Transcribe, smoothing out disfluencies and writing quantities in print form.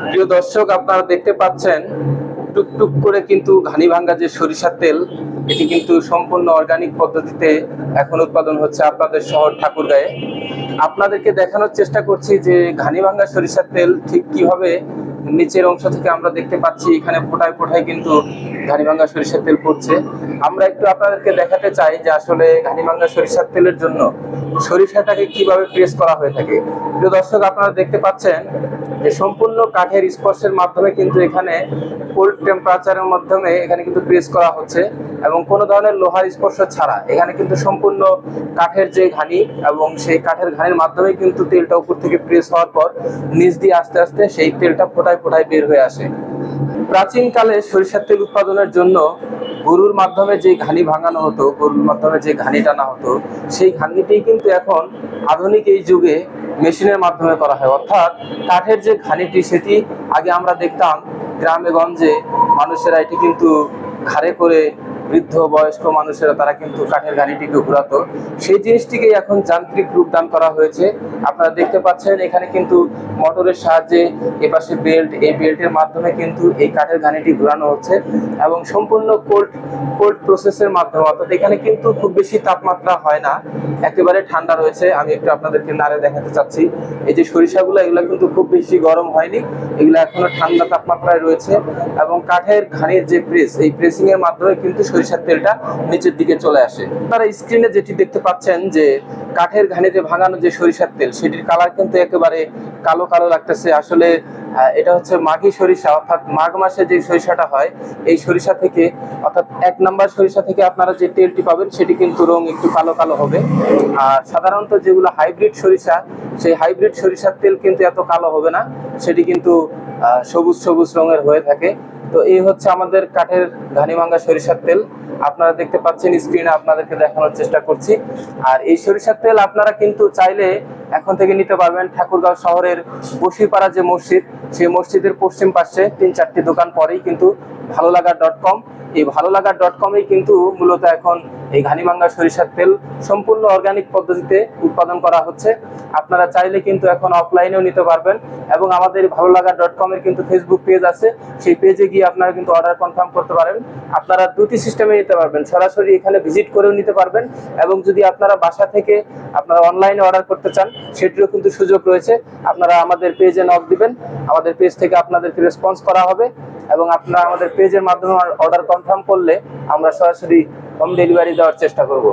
প্রিয় দর্শক, আপনারা দেখতে পাচ্ছেন টুকটুক করে কিন্তু ঘানি ভাঙ্গা যে সরিষার তেল, এটি কিন্তু সম্পূর্ণ অর্গানিক পদ্ধতিতে এখন উৎপাদন হচ্ছে আপনাদের শহর ঠাকুরগাঁয়ে। আপনাদেরকে দেখানোর চেষ্টা করছি যে ঘানি ভাঙ্গা সরিষার তেল ঠিক কিভাবে নিচের অংশ থেকে আমরা দেখতে পাচ্ছি এখানে ফোটায় ফোটায় কিন্তু ঘানি ভাঙ্গা সরিষার তেল পড়ছে। আমরা একটু আপনাদেরকে দেখাতে চাই যে আসলে ঘানি ভাঙ্গা সরিষার তেলের জন্য সরিষাটাকে কিভাবে প্রেস করা হয়ে থাকে। প্রিয় দর্শক, আপনারা দেখতে পাচ্ছেন যে সম্পূর্ণ কাঠের স্পর্শের মাধ্যমে কিন্তু এখানে কোল্ড টেম্পারেচারের মাধ্যমে এখানে কিন্তু প্রেস করা হচ্ছে এবং কোনো ধরনের লোহার স্পর্শ ছাড়া এখানে কিন্তু সম্পূর্ণ কাঠের যে ঘানি এবং সেই কাঠের ঘানির মাধ্যমে কিন্তু তেলটা উপর থেকে প্রেস হওয়ার পর নিচ দিয়ে আস্তে আস্তে সেই তেলটা ফোটায় ফোটায় বের হয়ে আসে। প্রাচীনকালে সরিষার তেল উৎপাদনের জন্য গরুর মাধ্যমে যে ঘানি ভাঙানো হতো, গরুর মাধ্যমে যে ঘানি টানা হতো, সেই ঘানিটি কিন্তু এখন আধুনিক এই যুগে মেশিনের মাধ্যমে করা হয়। অর্থাৎ কাঠের যে ঘানিটি সেটি আগে আমরা দেখতাম গ্রামে গঞ্জে মানুষেরা এটি কিন্তু ঘাড়ে করে, বৃদ্ধ বয়স্ক মানুষেরা তারা কিন্তু কাঠের ঘানিটিকে ঘোরাতো। সেই জিনিসটিকে এখন যান্ত্রিক রূপ দান করা হয়েছে। আপনারা দেখতে পাচ্ছেন এখানে কিন্তু মোটরের সাহায্যে এপাশে বেল্ট, এই বেল্টের মাধ্যমে কিন্তু এই কাঠের ঘানিটি ঘোরানো হচ্ছে এবং সম্পূর্ণ কোল্ড প্রসেসের মাধ্যমে, অর্থাৎ এখানে কিন্তু খুব বেশি তাপমাত্রা হয় না, একেবারে ঠান্ডা রয়েছে। আমি একটু আপনাদেরকে নাড়ে দেখাতে চাচ্ছি। এই যে সরিষাগুলো, এগুলো কিন্তু খুব বেশি গরম হয়নি, এগুলো এখনো ঠান্ডা তাপমাত্রায় রয়েছে এবং কাঠের ঘানির যে প্রেস, এই প্রেসিং এর মাধ্যমে কিন্তু সরিষার তেলটা নিচের দিকে চলে আসে। আপনারা স্ক্রিনে যেটি দেখতে পাচ্ছেন যে কাঠের ঘানিতে ভাঙানো যে সরিষার তেল, সেটির কালার কিন্তু একেবারে কালো কালো লাগতেছে। আসলে এটা হচ্ছে মাঘী সরিষা, অর্থাৎ মাঘ মাসে যে সরিষাটা হয় এই সরিষা থেকে, অর্থাৎ 1 নাম্বার সরিষা থেকে আপনারা যে তেলটি পাবেন সেটি কিন্তু রং একটু কালো কালো হবে। আর সাধারণত যেগুলো হাইব্রিড সরিষা, সেই হাইব্রিড সরিষার তেল কিন্তু এত কালো হবে না, সেটি কিন্তু সবুজ সবুজ রঙের হয়ে থাকে। তো এই হচ্ছে আমাদের কাঠের ঘানি ভাঙ্গা সরিষার তেল। আপনারা দেখতে পাচ্ছেন স্ক্রিনে, আপনাদেরকে দেখানোর চেষ্টা করছি। আর এই সরিষার তেল আপনারা কিন্তু চাইলে এখন থেকে নিতে পারবেন ঠাকুরগাঁও শহরের বসিপাড়া যে মসজিদ, সেই মসজিদের পশ্চিম পাশে 3-4টি দোকান পরেই কিন্তু ভালোলাগা.com, এই ভালোলাগা.com-এই কিন্তু মূলত এখন এই ঘানি ভাঙ্গা সরিষার তেল সম্পূর্ণ অর্গানিক পদ্ধতিতে উৎপাদন করা হচ্ছে। আপনারা চাইলে কিন্তু এখন অফলাইনেও নিতে পারবেন এবং আমাদের ভালোলাগা.com-এর কিন্তু ফেসবুক পেজ আছে, সেই পেজে গিয়ে আপনারা কিন্তু অর্ডার কনফার্ম করতে পারেন। আপনারা দুটি সিস্টেমে নিতে পারবেন, সরাসরি এখানে ভিজিট করেও নিতে পারবেন এবং যদি আপনারা বাসা থেকে আপনারা অনলাইনে অর্ডার করতে চান সেটিরও কিন্তু সুযোগ রয়েছে। আপনারা আমাদের পেজে নক দিবেন, আমাদের পেজ থেকে আপনাদেরকে রেসপন্স করা হবে এবং আপনারা আমাদের পেজের মাধ্যমে অর্ডার কনফার্ম করলে আমরা সরাসরি হোম ডেলিভারি দেওয়ার চেষ্টা করব।